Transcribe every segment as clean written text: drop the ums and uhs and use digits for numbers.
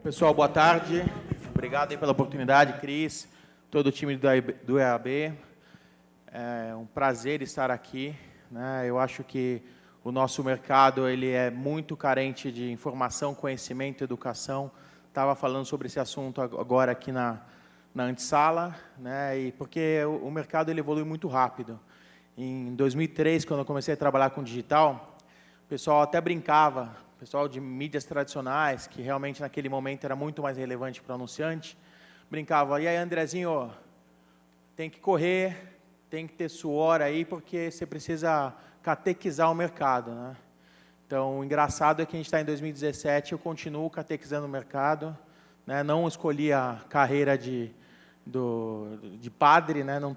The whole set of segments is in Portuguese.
Pessoal, boa tarde. Obrigado aí pela oportunidade, Cris, todo o time do EAB. É um prazer estar aqui, né? Eu acho que o nosso mercado ele é muito carente de informação, conhecimento, educação. Estava falando sobre esse assunto agora aqui na antessala, né? E porque o mercado ele evolui muito rápido. Em 2003, quando eu comecei a trabalhar com digital, o pessoal até brincava, o pessoal de mídias tradicionais, que realmente naquele momento era muito mais relevante para o anunciante, brincava, e aí, Andrezinho, tem que correr, tem que ter suor aí, porque você precisa catequizar o mercado, né? Então, o engraçado é que a gente está em 2017, eu continuo catequizando o mercado, né? Não escolhi a carreira de padre, né? Não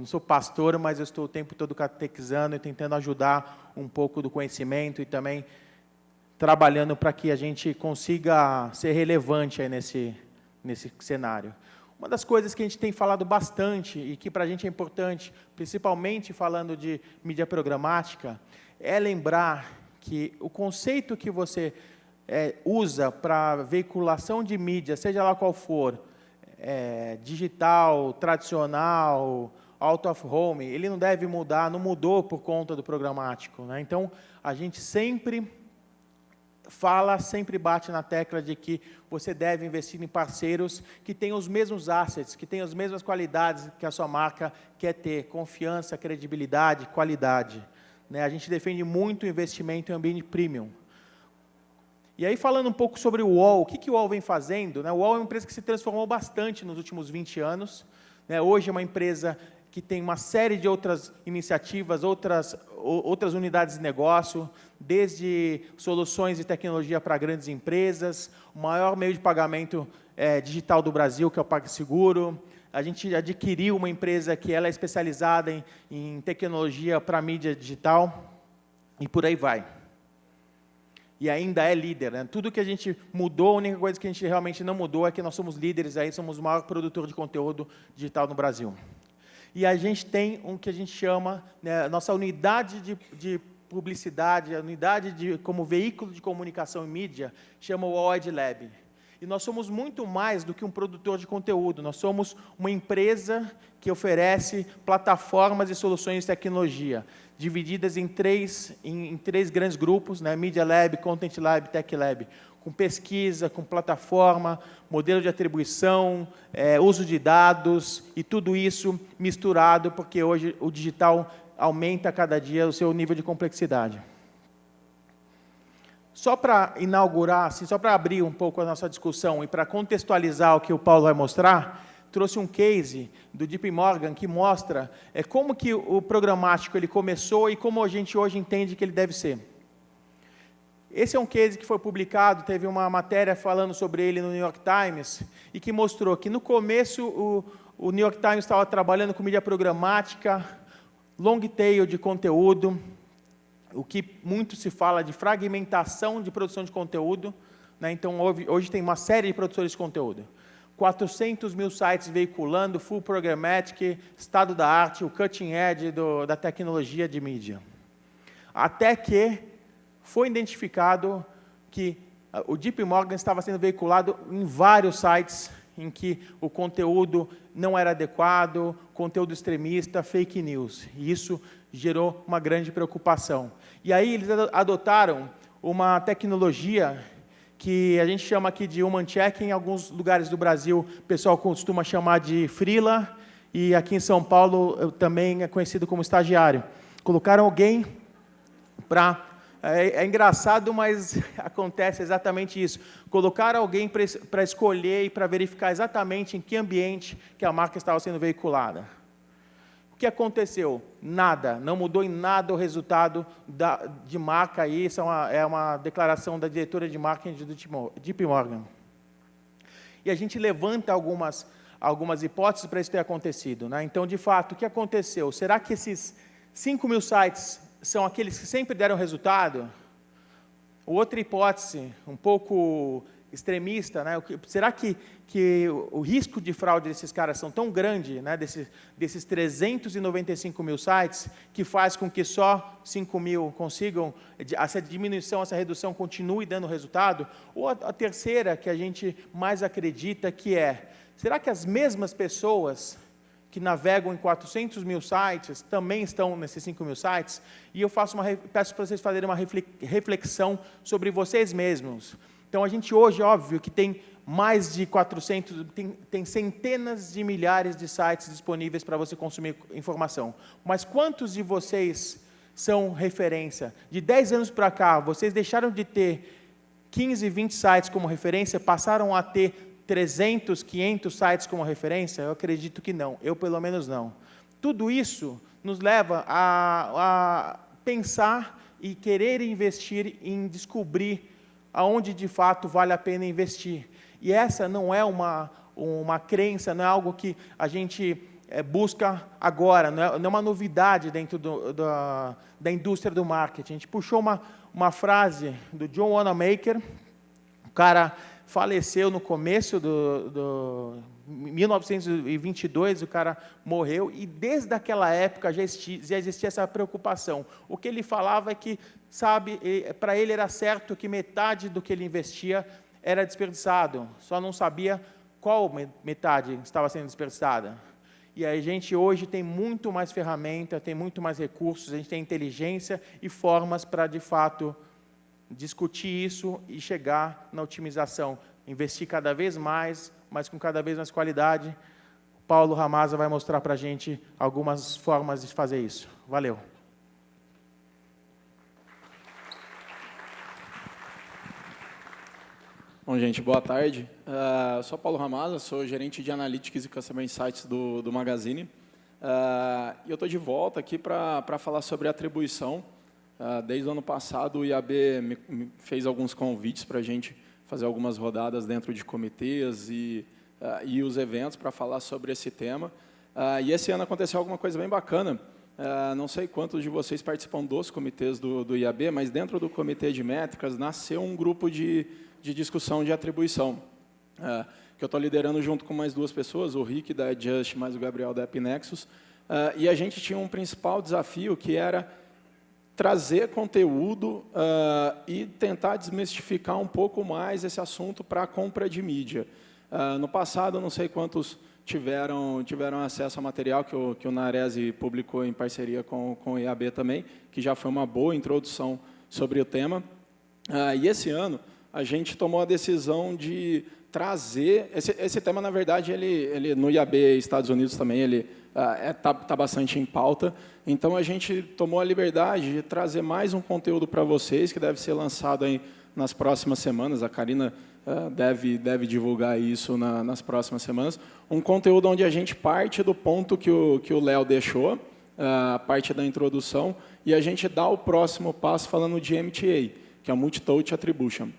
sou pastor, mas eu estou o tempo todo catequizando e tentando ajudar um pouco do conhecimento e também trabalhando para que a gente consiga ser relevante aí nesse cenário. Uma das coisas que a gente tem falado bastante e que para a gente é importante, principalmente falando de mídia programática, é lembrar que o conceito que você usa para veiculação de mídia, seja lá qual for, digital, tradicional, out of home, ele não deve mudar, não mudou por conta do programático, né? Então, a gente sempre bate na tecla de que você deve investir em parceiros que tenham os mesmos assets, que tenham as mesmas qualidades que a sua marca quer ter, confiança, credibilidade, qualidade, né? A gente defende muito o investimento em ambiente premium. E aí, falando um pouco sobre o UOL, o que o UOL vem fazendo, né? O UOL é uma empresa que se transformou bastante nos últimos 20 anos, né? Hoje é uma empresa que tem uma série de outras iniciativas, outras unidades de negócio, desde soluções de tecnologia para grandes empresas, o maior meio de pagamento digital do Brasil, que é o PagSeguro. A gente adquiriu uma empresa que ela é especializada em tecnologia para mídia digital, e por aí vai. E ainda é líder, né? Tudo que a gente mudou, a única coisa que a gente realmente não mudou é que nós somos líderes, aí somos o maior produtor de conteúdo digital no Brasil. E a gente tem o que a gente chama, né, nossa unidade de publicidade, a unidade como veículo de comunicação e mídia, chama o UOL Ad Lab. E nós somos muito mais do que um produtor de conteúdo, nós somos uma empresa que oferece plataformas e soluções de tecnologia, divididas em três grandes grupos, né, Media Lab, Content Lab, Tech Lab, com pesquisa, com plataforma, modelo de atribuição, uso de dados, e tudo isso misturado, porque hoje o digital aumenta a cada dia o seu nível de complexidade. Só para inaugurar, assim, só para abrir um pouco a nossa discussão e para contextualizar o que o Paulo vai mostrar, trouxe um case do JP Morgan que mostra como que o programático ele começou e como a gente hoje entende que ele deve ser. Esse é um case que foi publicado, teve uma matéria falando sobre ele no New York Times, e que mostrou que, no começo, o New York Times estava trabalhando com mídia programática, long tail de conteúdo, o que muito se fala de fragmentação de produção de conteúdo, né? Então, hoje tem uma série de produtores de conteúdo. 400 mil sites veiculando, full programmatic, estado da arte, o cutting edge da tecnologia de mídia. Até que foi identificado que o JP Morgan estava sendo veiculado em vários sites em que o conteúdo não era adequado, conteúdo extremista, fake news. E isso gerou uma grande preocupação. E aí eles adotaram uma tecnologia que a gente chama aqui de Human Check, em alguns lugares do Brasil o pessoal costuma chamar de freela, e aqui em São Paulo também é conhecido como estagiário. Colocaram alguém para... É engraçado, mas acontece exatamente isso. Colocaram alguém para escolher e para verificar exatamente em que ambiente que a marca estava sendo veiculada. O que aconteceu? Nada. Não mudou em nada o resultado de marca. Isso é uma declaração da diretora de marketing do JP Morgan. E a gente levanta algumas hipóteses para isso ter acontecido, né? Então, de fato, o que aconteceu? Será que esses 5 mil sites são aqueles que sempre deram resultado? Outra hipótese, um pouco extremista, né? Será que o risco de fraude desses caras são tão grande, né? desses 395 mil sites, que faz com que só 5 mil consigam, essa diminuição, essa redução continue dando resultado? Ou a terceira, que a gente mais acredita, que será que as mesmas pessoas que navegam em 400 mil sites também estão nesses 5 mil sites? E eu peço para vocês fazerem uma reflexão sobre vocês mesmos. Então, a gente hoje, óbvio, que tem mais de 400, tem centenas de milhares de sites disponíveis para você consumir informação. Mas quantos de vocês são referência? De 10 anos para cá, vocês deixaram de ter 15, 20 sites como referência, passaram a ter 300, 500 sites como referência? Eu acredito que não, eu pelo menos não. Tudo isso nos leva a pensar e querer investir em descobrir aonde de fato vale a pena investir. E essa não é uma crença, não é algo que a gente busca agora, não é uma novidade dentro da indústria do marketing. A gente puxou uma frase do John Wanamaker, o cara faleceu no começo do 1922, o cara morreu, e desde aquela época já existia essa preocupação. O que ele falava é que, para ele era certo que metade do que ele investia era desperdiçado, só não sabia qual metade estava sendo desperdiçada. E a gente hoje tem muito mais ferramenta, tem muito mais recursos, a gente tem inteligência e formas para, de fato, discutir isso e chegar na otimização. Investir cada vez mais, mas com cada vez mais qualidade. O Paulo Ramazza vai mostrar para a gente algumas formas de fazer isso. Valeu. Bom, gente, boa tarde. Eu sou Paulo Ramazza, sou gerente de Analytics e Customer Insights do Magazine. E eu estou de volta aqui para falar sobre atribuição. Desde o ano passado, o IAB me fez alguns convites para a gente fazer algumas rodadas dentro de comitês e os eventos para falar sobre esse tema. E esse ano aconteceu alguma coisa bem bacana. Não sei quantos de vocês participam dos comitês do IAB, mas dentro do comitê de métricas nasceu um grupo de discussão de atribuição, que eu estou liderando junto com mais 2 pessoas, o Rick da Adjust, mais o Gabriel da AppNexus. E a gente tinha um principal desafio, que era trazer conteúdo e tentar desmistificar um pouco mais esse assunto para a compra de mídia. No passado, não sei quantos tiveram acesso ao material que o Narese publicou em parceria com o IAB também, que já foi uma boa introdução sobre o tema. E esse ano, a gente tomou a decisão de trazer... Esse tema, na verdade, ele no IAB Estados Unidos também, ele está bastante em pauta. Então, a gente tomou a liberdade de trazer mais um conteúdo para vocês, que deve ser lançado aí nas próximas semanas. A Karina deve divulgar isso nas próximas semanas. Um conteúdo onde a gente parte do ponto que o Léo deixou, a parte da introdução, e a gente dá o próximo passo falando de MTA, que é o Multi-Touch Attribution.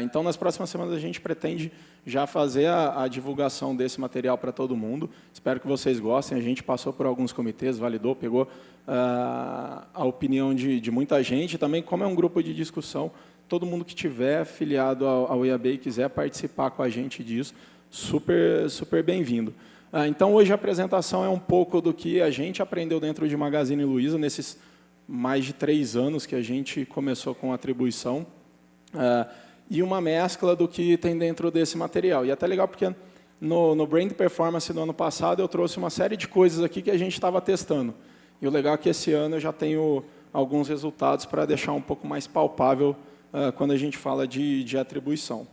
Então, nas próximas semanas, a gente pretende já fazer a divulgação desse material para todo mundo. Espero que vocês gostem. A gente passou por alguns comitês, validou, pegou a opinião de muita gente. Também, como é um grupo de discussão, todo mundo que tiver filiado ao IAB e quiser participar com a gente disso, super bem-vindo. Então, hoje a apresentação é um pouco do que a gente aprendeu dentro de Magazine Luiza, nesses mais de 3 anos que a gente começou com atribuição, e uma mescla do que tem dentro desse material. E é até legal porque no Brand Performance do ano passado eu trouxe uma série de coisas aqui que a gente estava testando. E o legal é que esse ano eu já tenho alguns resultados para deixar um pouco mais palpável quando a gente fala de atribuição.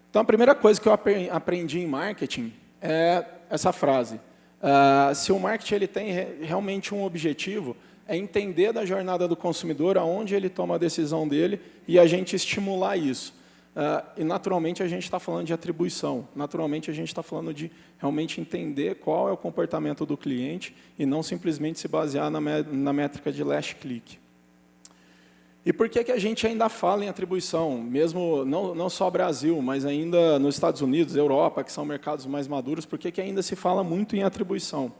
Então, a primeira coisa que eu aprendi em marketing é essa frase. Se o marketing ele tem realmente um objetivo, é entender da jornada do consumidor, aonde ele toma a decisão dele, e a gente estimular isso. E, naturalmente, a gente está falando de atribuição. Naturalmente, a gente está falando de realmente entender qual é o comportamento do cliente e não simplesmente se basear na métrica de last click. E por que a gente ainda fala em atribuição? Mesmo não só Brasil, mas ainda nos Estados Unidos, Europa, que são mercados mais maduros, por que ainda se fala muito em atribuição?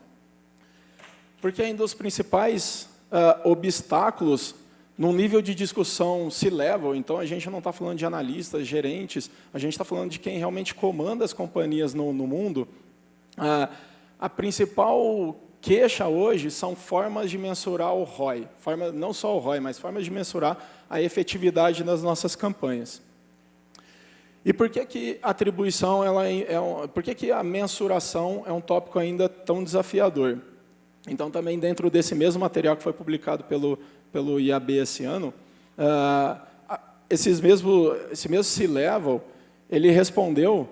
Porque ainda os principais obstáculos num nível de discussão C-level, então a gente não está falando de analistas, gerentes, a gente está falando de quem realmente comanda as companhias no mundo. A principal queixa hoje são formas de mensurar o ROI, não só o ROI, mas formas de mensurar a efetividade das nossas campanhas. E por que a atribuição, por que a mensuração é um tópico ainda tão desafiador? Então, também dentro desse mesmo material que foi publicado pelo IAB esse ano, esse mesmo C-Level, ele respondeu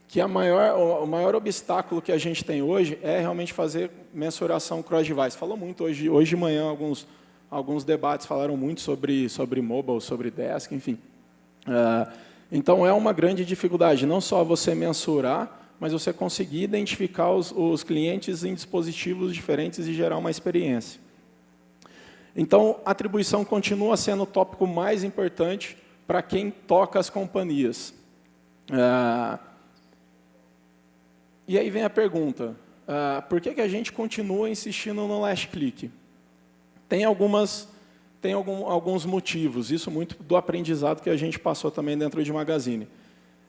que o maior obstáculo que a gente tem hoje é realmente fazer mensuração cross-device. Falou muito hoje de manhã, alguns debates falaram muito sobre mobile, sobre desk, enfim. Então, é uma grande dificuldade, não só você mensurar, mas você conseguir identificar os clientes em dispositivos diferentes e gerar uma experiência. Então, a atribuição continua sendo o tópico mais importante para quem toca as companhias. E aí vem a pergunta, por que a gente continua insistindo no last click? Tem alguns motivos, isso muito do aprendizado que a gente passou também dentro de Magazine.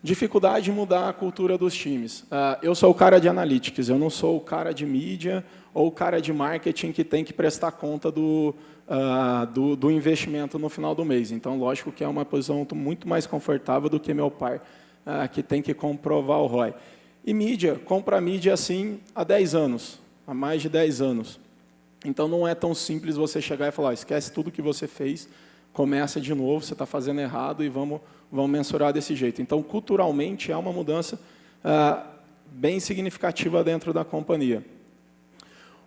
Dificuldade de mudar a cultura dos times. Eu sou o cara de analytics, eu não sou o cara de mídia ou o cara de marketing que tem que prestar conta do investimento no final do mês. Então, lógico que é uma posição muito mais confortável do que meu pai, que tem que comprovar o ROI. E mídia, compra mídia assim há 10 anos, há mais de 10 anos. Então, não é tão simples você chegar e falar, esquece tudo que você fez, começa de novo, você está fazendo errado e vamos mensurar desse jeito. Então, culturalmente, é uma mudança bem significativa dentro da companhia.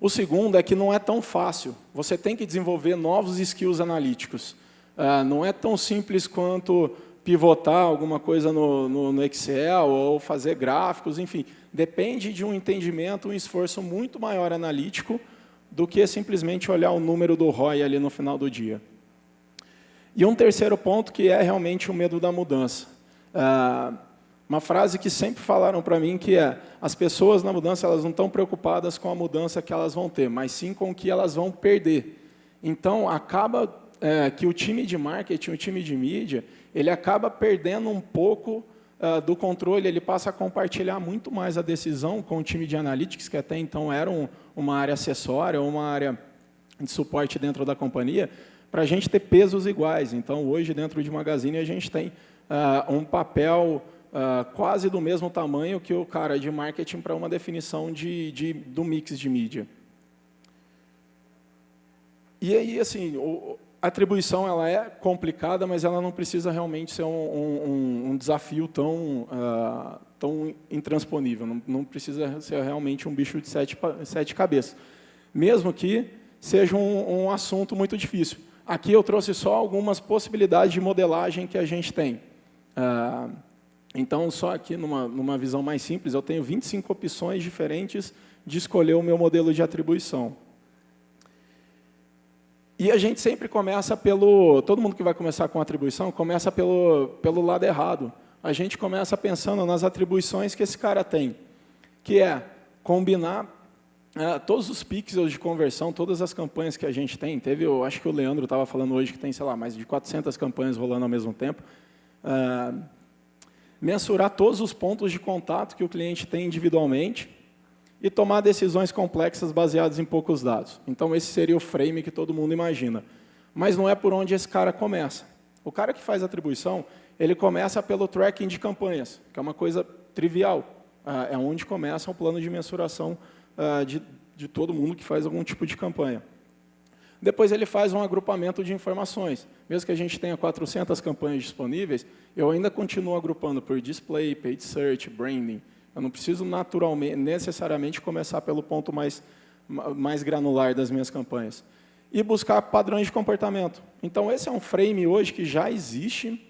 O segundo é que não é tão fácil. Você tem que desenvolver novos skills analíticos. Não é tão simples quanto pivotar alguma coisa no Excel ou fazer gráficos, enfim. Depende de um entendimento, um esforço muito maior analítico do que simplesmente olhar o número do ROI ali no final do dia. E um terceiro ponto que é realmente o medo da mudança. Uma frase que sempre falaram para mim que é, as pessoas na mudança elas não estão preocupadas com a mudança que elas vão ter, mas sim com o que elas vão perder. Então, acaba que o time de marketing, o time de mídia, ele acaba perdendo um pouco do controle, ele passa a compartilhar muito mais a decisão com o time de analytics, que até então era uma área acessória, uma área de suporte dentro da companhia, para a gente ter pesos iguais. Então, hoje, dentro de Magazine, a gente tem um papel quase do mesmo tamanho que o cara de marketing para uma definição do mix de mídia. E aí, assim, a atribuição ela é complicada, mas ela não precisa realmente ser um desafio tão intransponível, não precisa ser realmente um bicho de sete cabeças, mesmo que seja um assunto muito difícil. Aqui eu trouxe só algumas possibilidades de modelagem que a gente tem. Então, só aqui, numa visão mais simples, eu tenho 25 opções diferentes de escolher o meu modelo de atribuição. E a gente sempre começa todo mundo que vai começar com atribuição, começa pelo lado errado. A gente começa pensando nas atribuições que esse cara tem, que é combinar todos os pixels de conversão, todas as campanhas que a gente tem. Eu acho que o Leandro estava falando hoje que tem, sei lá, mais de 400 campanhas rolando ao mesmo tempo. Mensurar todos os pontos de contato que o cliente tem individualmente e tomar decisões complexas baseadas em poucos dados. Então, esse seria o frame que todo mundo imagina. Mas não é por onde esse cara começa. O cara que faz atribuição, ele começa pelo tracking de campanhas, que é uma coisa trivial. É onde começa o plano de mensuração de todo mundo que faz algum tipo de campanha. Depois ele faz um agrupamento de informações. Mesmo que a gente tenha 400 campanhas disponíveis, eu ainda continuo agrupando por display, paid search, branding. Eu não preciso necessariamente começar pelo ponto mais granular das minhas campanhas. E buscar padrões de comportamento. Então, esse é um frame hoje que já existe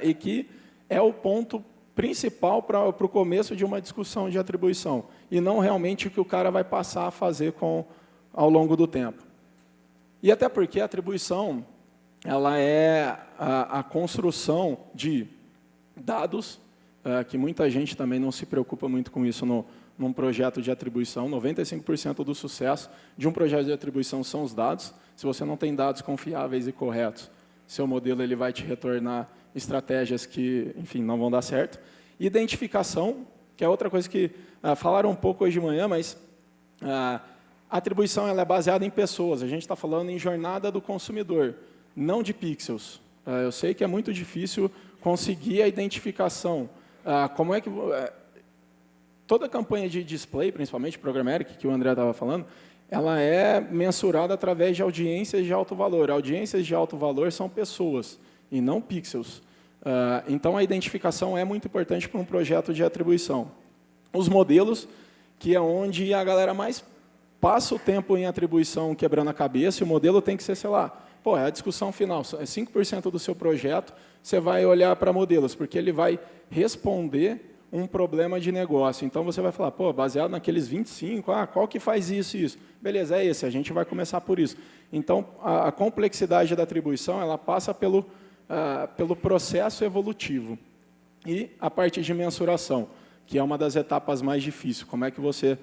e que é o ponto principal para o começo de uma discussão de atribuição, e não realmente o que o cara vai passar a fazer ao longo do tempo. E até porque a atribuição ela é a construção de dados, que muita gente também não se preocupa muito com isso num projeto de atribuição. 95% do sucesso de um projeto de atribuição são os dados. Se você não tem dados confiáveis e corretos, seu modelo ele vai te retornar estratégias que, enfim, não vão dar certo. Identificação, que é outra coisa que falaram um pouco hoje de manhã, mas a atribuição ela é baseada em pessoas. A gente está falando em jornada do consumidor, não de pixels. Eu sei que é muito difícil conseguir a identificação. Como é que toda campanha de display, principalmente programmatic, que o André estava falando, ela é mensurada através de audiências de alto valor. Audiências de alto valor são pessoas e não pixels. Então, a identificação é muito importante para um projeto de atribuição. Os modelos, que é onde a galera mais passa o tempo em atribuição quebrando a cabeça, e o modelo tem que ser, sei lá, é a discussão final, é 5% do seu projeto, você vai olhar para modelos, porque ele vai responder um problema de negócio. Então, você vai falar, baseado naqueles 25, qual que faz isso e isso? Beleza, é esse, a gente vai começar por isso. Então, a complexidade da atribuição, ela passa pelo processo evolutivo. E a parte de mensuração, que é uma das etapas mais difíceis. Como é que você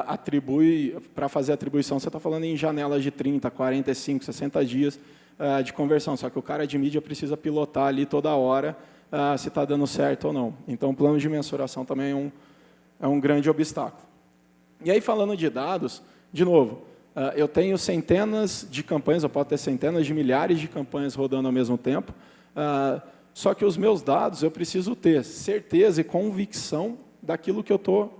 atribui, para fazer a atribuição, você está falando em janelas de 30, 45, 60 dias de conversão, só que o cara de mídia precisa pilotar ali toda hora se está dando certo ou não. Então, o plano de mensuração também é um grande obstáculo. E aí, falando de dados, de novo, eu tenho centenas de campanhas, eu posso ter centenas de milhares de campanhas rodando ao mesmo tempo, só que os meus dados, eu preciso ter certeza e convicção daquilo que eu estou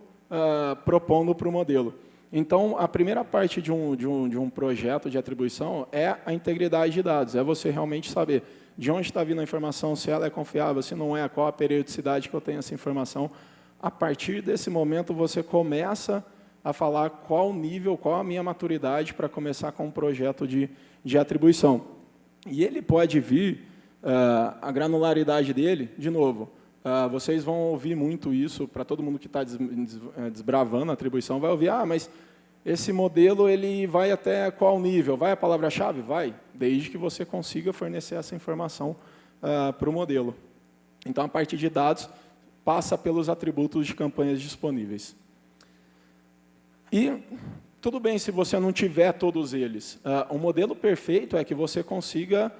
propondo para o modelo. Então, a primeira parte de um projeto de atribuição é a integridade de dados, é você realmente saber de onde está vindo a informação, se ela é confiável, se não é, qual a periodicidade que eu tenho essa informação. A partir desse momento, você começa a falar qual nível, qual a minha maturidade para começar com um projeto de atribuição. E ele pode vir, a granularidade dele, de novo, vocês vão ouvir muito isso, para todo mundo que está desbravando a atribuição, vai ouvir, mas esse modelo ele vai até qual nível? Vai a palavra-chave? Vai, desde que você consiga fornecer essa informação para o modelo. Então, a parte de dados passa pelos atributos de campanhas disponíveis. E tudo bem se você não tiver todos eles. O modelo perfeito é que você consiga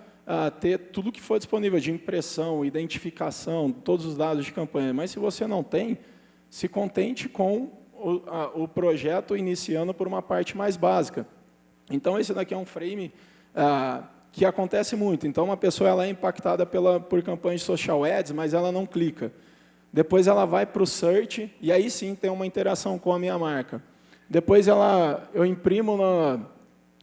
ter tudo que for disponível, de impressão, identificação, todos os dados de campanha. Mas se você não tem, se contente com o projeto iniciando por uma parte mais básica. Então, esse daqui é um frame que acontece muito. Então, uma pessoa ela é impactada por campanhas de social ads, mas ela não clica. Depois, ela vai para o search, e aí sim tem uma interação com a minha marca. Depois, eu imprimo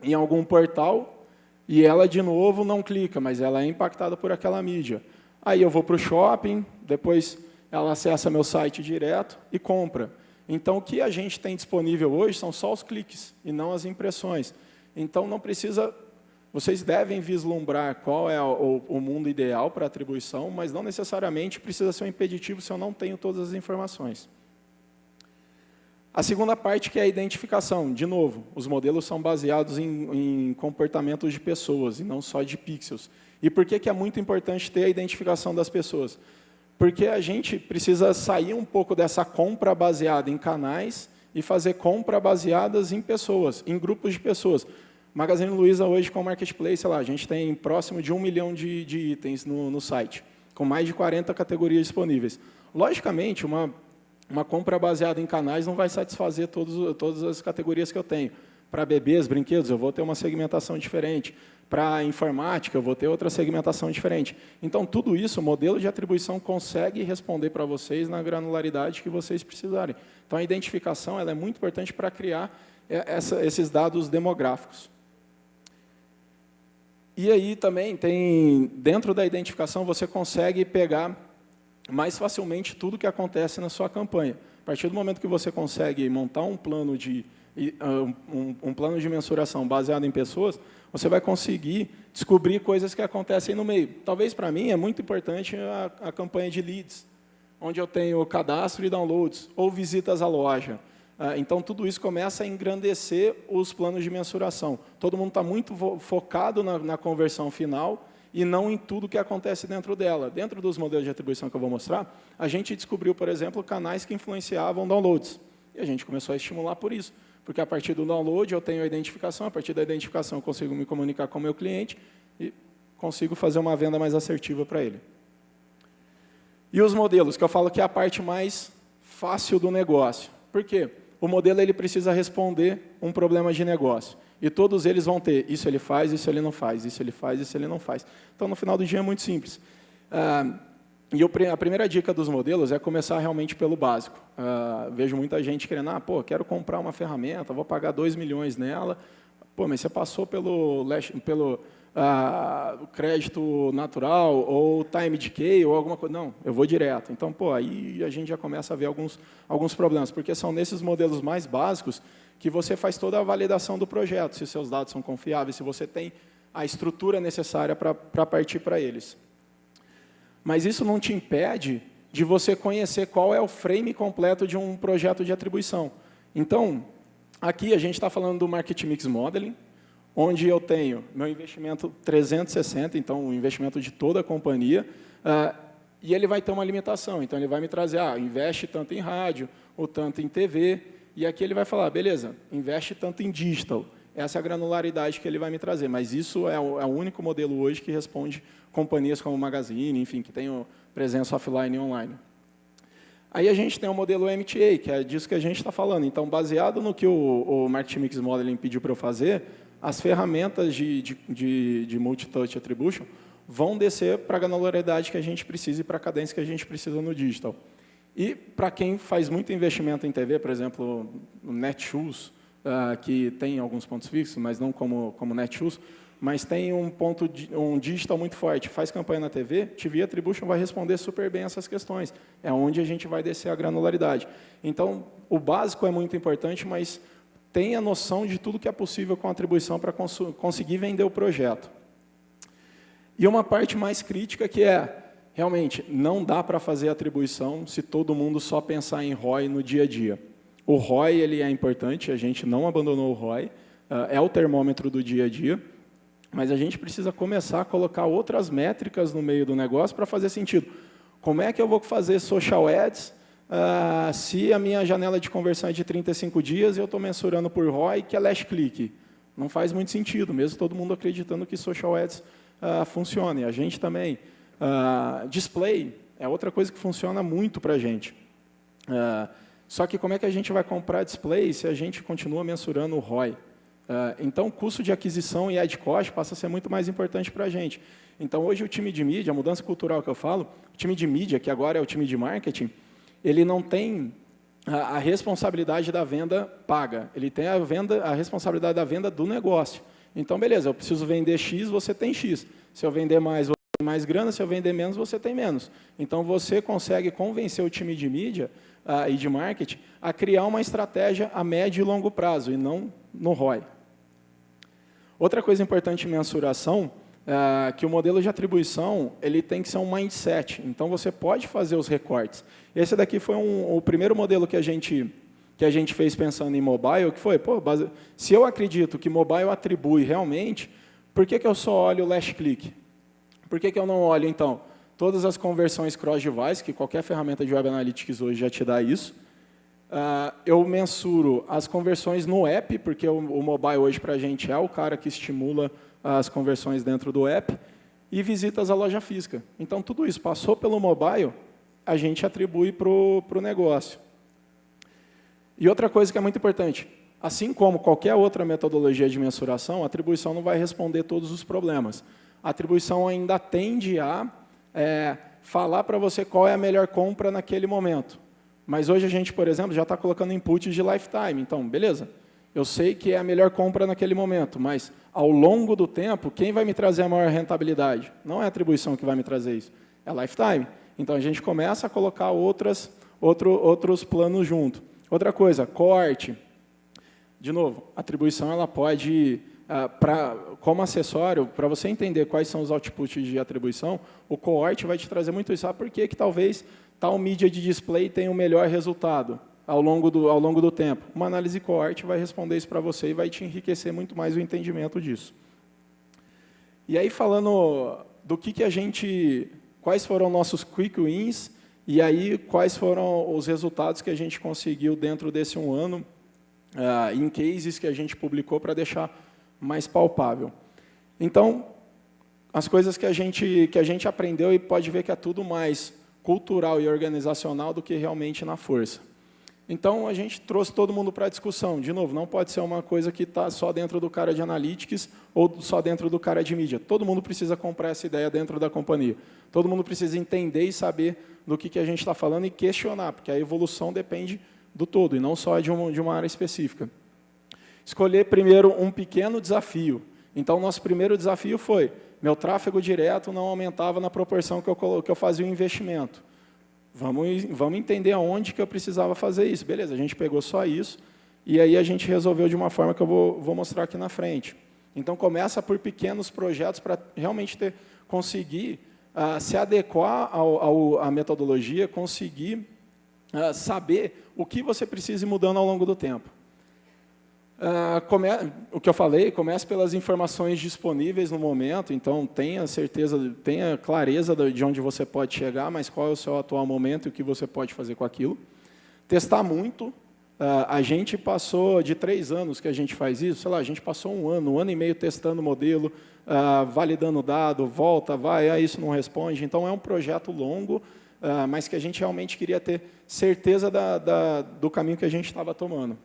em algum portal, e ela, de novo, não clica, mas ela é impactada por aquela mídia. Aí, eu vou para o shopping, depois ela acessa meu site direto e compra. Então, o que a gente tem disponível hoje são só os cliques, e não as impressões. Então, não precisa... Vocês devem vislumbrar qual é o mundo ideal para atribuição, mas não necessariamente precisa ser um impeditivo se eu não tenho todas as informações. A segunda parte, que é a identificação. De novo, os modelos são baseados em comportamentos de pessoas, e não só de pixels. E por que é muito importante ter a identificação das pessoas? Porque a gente precisa sair um pouco dessa compra baseada em canais e fazer compra baseadas em pessoas, em grupos de pessoas. Magazine Luiza hoje com o Marketplace, a gente tem próximo de 1 milhão de itens no site, com mais de 40 categorias disponíveis. Logicamente, uma compra baseada em canais não vai satisfazer todas as categorias que eu tenho. Para bebês, brinquedos, eu vou ter uma segmentação diferente. Para informática, eu vou ter outra segmentação diferente. Então, tudo isso, o modelo de atribuição consegue responder para vocês na granularidade que vocês precisarem. Então, a identificação ela é muito importante para criar esses dados demográficos. E aí também tem, dentro da identificação, você consegue pegar mais facilmente tudo que acontece na sua campanha. A partir do momento que você consegue montar um plano de mensuração baseado em pessoas, você vai conseguir descobrir coisas que acontecem no meio. Talvez, para mim, é muito importante a campanha de leads, onde eu tenho cadastro e downloads, ou visitas à loja. Então, tudo isso começa a engrandecer os planos de mensuração. Todo mundo está muito focado na conversão final e não em tudo que acontece dentro dela. Dentro dos modelos de atribuição que eu vou mostrar, a gente descobriu, por exemplo, canais que influenciavam downloads. E a gente começou a estimular por isso. Porque a partir do download eu tenho a identificação, a partir da identificação eu consigo me comunicar com o meu cliente e consigo fazer uma venda mais assertiva para ele. E os modelos, que eu falo que é a parte mais fácil do negócio. Por quê? O modelo ele precisa responder um problema de negócio. E todos eles vão ter, isso ele faz, isso ele não faz, isso ele faz, isso ele não faz. Então, no final do dia, é muito simples. E a primeira dica dos modelos é começar realmente pelo básico. Vejo muita gente querendo, quero comprar uma ferramenta, vou pagar 2 milhões nela. Mas você passou pelo crédito natural, ou time decay, ou alguma coisa. Não, eu vou direto. Então, aí a gente já começa a ver alguns problemas, porque são nesses modelos mais básicos que você faz toda a validação do projeto, se seus dados são confiáveis, se você tem a estrutura necessária para partir para eles. Mas isso não te impede de você conhecer qual é o frame completo de um projeto de atribuição. Então, aqui a gente está falando do Market Mix Modeling, onde eu tenho meu investimento 360, então o investimento de toda a companhia, e ele vai ter uma limitação. Então, ele vai me trazer, investe tanto em rádio, ou tanto em TV, e aqui ele vai falar, beleza, investe tanto em digital. Essa é a granularidade que ele vai me trazer, mas isso é o único modelo hoje que responde companhias como Magazine, enfim, que tem presença offline e online. Aí a gente tem o modelo MTA, que é disso que a gente está falando. Então, baseado no que o Market Mix Modeling pediu para eu fazer, as ferramentas de Multi-Touch Attribution vão descer para a granularidade que a gente precisa e para a cadência que a gente precisa no digital. E para quem faz muito investimento em TV, por exemplo, no Netshoes, que tem alguns pontos fixos, mas não como Netshoes, mas tem um digital muito forte, faz campanha na TV, TV Attribution vai responder super bem essas questões. É onde a gente vai descer a granularidade. Então, o básico é muito importante, mas tenha noção de tudo que é possível com a atribuição para conseguir vender o projeto. E uma parte mais crítica que é, realmente, não dá para fazer atribuição se todo mundo só pensar em ROI no dia a dia. O ROI ele é importante, a gente não abandonou o ROI, é o termômetro do dia a dia, mas a gente precisa começar a colocar outras métricas no meio do negócio para fazer sentido. Como é que eu vou fazer social ads se a minha janela de conversão é de 35 dias e eu estou mensurando por ROI, que é last click? Não faz muito sentido, mesmo todo mundo acreditando que social ads funcione. A gente também. Display é outra coisa que funciona muito para a gente. Só que como é que a gente vai comprar display se a gente continua mensurando o ROI? Então, o custo de aquisição e ad cost passa a ser muito mais importante para a gente. Então, hoje o time de mídia, a mudança cultural que eu falo, o time de mídia, que agora é o time de marketing, ele não tem a responsabilidade da venda paga, ele tem a responsabilidade da venda do negócio. Então, beleza, eu preciso vender X, você tem X. Se eu vender mais, você tem mais grana, se eu vender menos, você tem menos. Então, você consegue convencer o time de mídia e de marketing a criar uma estratégia a médio e longo prazo, e não no ROI. Outra coisa importante em mensuração é que o modelo de atribuição ele tem que ser um mindset. Então, você pode fazer os recortes. Esse daqui foi o primeiro modelo que a gente fez pensando em mobile, que foi, se eu acredito que mobile atribui realmente, por que eu só olho o last click? Por que eu não olho, então, todas as conversões cross-device, que qualquer ferramenta de Web Analytics hoje já te dá isso? Eu mensuro as conversões no app, porque o mobile hoje para a gente é o cara que estimula as conversões dentro do app, e visitas à loja física. Então, tudo isso passou pelo mobile, a gente atribui para o negócio. E outra coisa que é muito importante, assim como qualquer outra metodologia de mensuração, a atribuição não vai responder todos os problemas. A atribuição ainda tende a falar para você qual é a melhor compra naquele momento. Mas hoje a gente, por exemplo, já está colocando inputs de lifetime. Então, beleza, eu sei que é a melhor compra naquele momento, mas ao longo do tempo, quem vai me trazer a maior rentabilidade? Não é a atribuição que vai me trazer isso, é a lifetime. Então, a gente começa a colocar outros planos junto. Outra coisa, cohort. De novo, a atribuição ela pode, como acessório, para você entender quais são os outputs de atribuição, o cohort vai te trazer muito isso. Sabe por que talvez tal mídia de display tenha o melhor resultado ao longo do tempo? Uma análise cohort vai responder isso para você e vai te enriquecer muito mais o entendimento disso. E aí, falando do que a gente... Quais foram nossos quick wins E aí, quais foram os resultados que a gente conseguiu dentro desse um ano, em cases que a gente publicou para deixar mais palpável. Então, as coisas que a gente aprendeu e pode ver que é tudo mais cultural e organizacional do que realmente na força. Então, a gente trouxe todo mundo para a discussão. De novo, não pode ser uma coisa que está só dentro do cara de Analytics ou só dentro do cara de mídia. Todo mundo precisa comprar essa ideia dentro da companhia. Todo mundo precisa entender e saber do que a gente está falando e questionar, porque a evolução depende do todo, e não só de uma área específica. Escolher primeiro um pequeno desafio. Então, nosso primeiro desafio foi, meu tráfego direto não aumentava na proporção que eu fazia o investimento. Vamos entender aonde que eu precisava fazer isso. Beleza, a gente pegou só isso, e aí a gente resolveu de uma forma que eu vou mostrar aqui na frente. Então, começa por pequenos projetos para realmente conseguir se adequar à metodologia, conseguir saber o que você precisa ir mudando ao longo do tempo. O que eu falei, comece pelas informações disponíveis no momento, então tenha certeza, tenha clareza de onde você pode chegar, mas qual é o seu atual momento e o que você pode fazer com aquilo. Testar muito. A gente passou de 3 anos que a gente faz isso, sei lá, a gente passou um ano e meio testando o modelo, validando o dado, volta, vai, isso não responde. Então, é um projeto longo, mas que a gente realmente queria ter certeza do caminho que a gente estava tomando.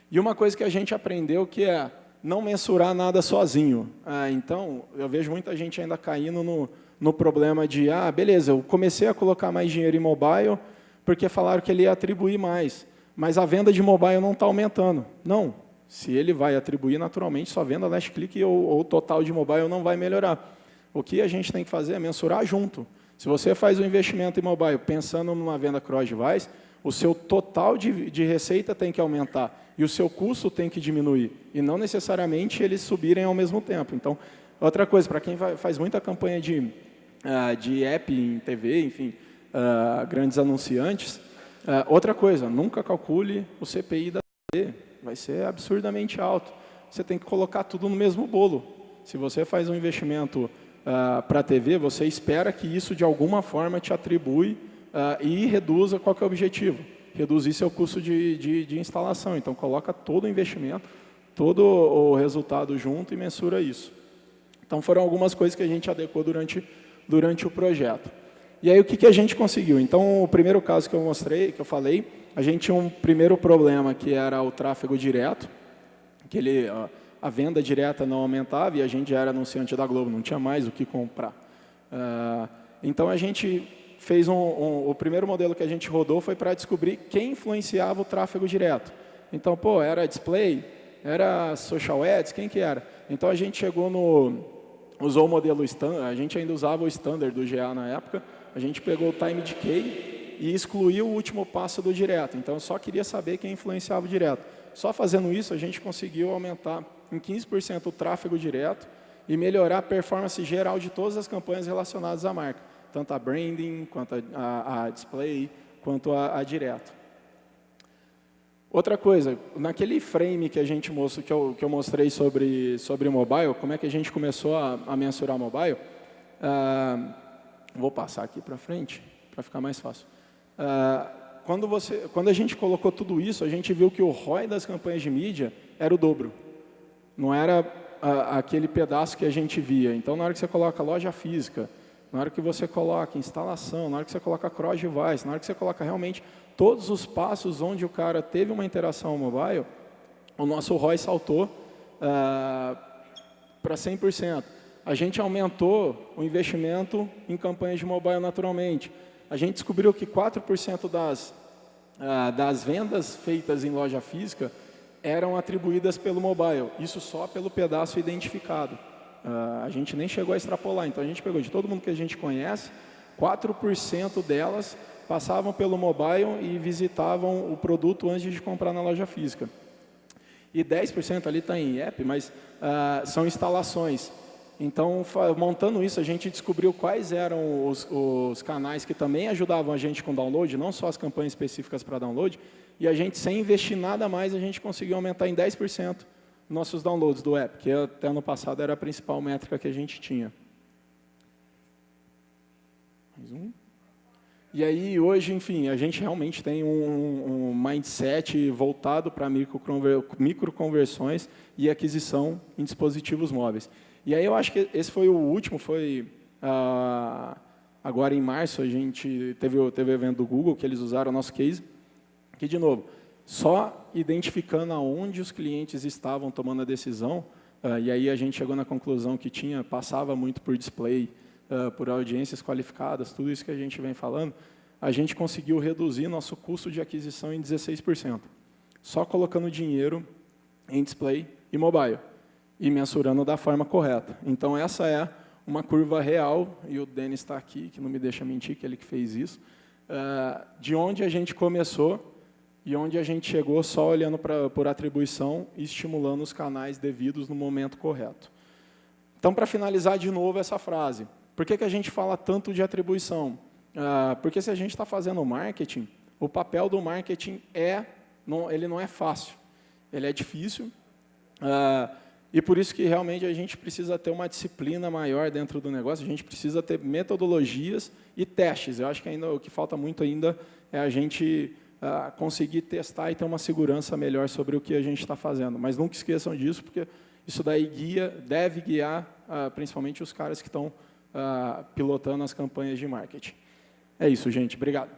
E uma coisa que a gente aprendeu que é não mensurar nada sozinho. Então, eu vejo muita gente ainda caindo no problema de, beleza, eu comecei a colocar mais dinheiro em mobile porque falaram que ele ia atribuir mais, mas a venda de mobile não está aumentando. Não, se ele vai atribuir naturalmente, sua venda last click ou o total de mobile não vai melhorar. O que a gente tem que fazer é mensurar junto. Se você faz um investimento em mobile pensando numa venda cross-device, o seu total de receita tem que aumentar e o seu custo tem que diminuir, e não necessariamente eles subirem ao mesmo tempo. Então, outra coisa, para quem faz muita campanha de app em TV, enfim, grandes anunciantes, outra coisa, nunca calcule o CPI da TV, vai ser absurdamente alto. Você tem que colocar tudo no mesmo bolo. Se você faz um investimento para a TV, você espera que isso de alguma forma te atribui e reduza qual que é o objetivo. Reduzir seu custo de instalação. Então, coloca todo o investimento, todo o resultado junto e mensura isso. Então, foram algumas coisas que a gente adequou durante o projeto. E aí, o que a gente conseguiu? Então, o primeiro caso que eu falei, a gente tinha um primeiro problema, que era o tráfego direto, que a venda direta não aumentava e a gente já era anunciante da Globo, não tinha mais o que comprar. Então, a gente fez o primeiro modelo que a gente rodou foi para descobrir quem influenciava o tráfego direto. Então, era display, era social ads, quem que era? Então, a gente usou o modelo standard, a gente ainda usava o standard do GA na época, a gente pegou o time decay e excluiu o último passo do direto. Então, eu só queria saber quem influenciava o direto. Só fazendo isso, a gente conseguiu aumentar em 15% o tráfego direto e melhorar a performance geral de todas as campanhas relacionadas à marca, tanto a branding, quanto a display, quanto a direto. Outra coisa, naquele frame que a gente mostrou, que eu mostrei sobre mobile, como é que a gente começou a mensurar mobile, vou passar aqui para frente, para ficar mais fácil. Quando a gente colocou tudo isso, a gente viu que o ROI das campanhas de mídia era o dobro. Não era aquele pedaço que a gente via. Então, na hora que você coloca loja física, na hora que você coloca instalação, na hora que você coloca cross-device, na hora que você coloca realmente todos os passos onde o cara teve uma interação mobile, o nosso ROI saltou para 100%. A gente aumentou o investimento em campanhas de mobile naturalmente. A gente descobriu que 4% das vendas feitas em loja física eram atribuídas pelo mobile, isso só pelo pedaço identificado. A gente nem chegou a extrapolar, então a gente pegou de todo mundo que a gente conhece, 4% delas passavam pelo mobile e visitavam o produto antes de comprar na loja física. E 10% ali está em app, mas são instalações. Então, montando isso, a gente descobriu quais eram os canais que também ajudavam a gente com download, não só as campanhas específicas para download, e a gente, sem investir nada mais, a gente conseguiu aumentar em 10% nossos downloads do app, que até ano passado era a principal métrica que a gente tinha. Mais um. E aí, hoje, enfim, a gente realmente tem um mindset voltado para microconversões e aquisição em dispositivos móveis. E aí eu acho que esse foi o último, agora em março, a gente teve o evento do Google, que eles usaram o nosso case, que, de novo, só identificando aonde os clientes estavam tomando a decisão, e aí a gente chegou na conclusão que passava muito por display, por audiências qualificadas, tudo isso que a gente vem falando, a gente conseguiu reduzir nosso custo de aquisição em 16%, só colocando dinheiro em display e mobile, e mensurando da forma correta. Então, essa é uma curva real, e o Denis está aqui, que não me deixa mentir, que ele que fez isso, de onde a gente começou e onde a gente chegou só olhando por atribuição e estimulando os canais devidos no momento correto. Então, para finalizar de novo essa frase, por que a gente fala tanto de atribuição? Porque se a gente está fazendo marketing, o papel do marketing ele não é fácil, ele é difícil, e por isso que realmente a gente precisa ter uma disciplina maior dentro do negócio, a gente precisa ter metodologias e testes. Eu acho que ainda o que falta muito ainda é a gente conseguir testar e ter uma segurança melhor sobre o que a gente está fazendo. Mas nunca esqueçam disso, porque isso daí deve guiar principalmente os caras que estão pilotando as campanhas de marketing. É isso, gente. Obrigado.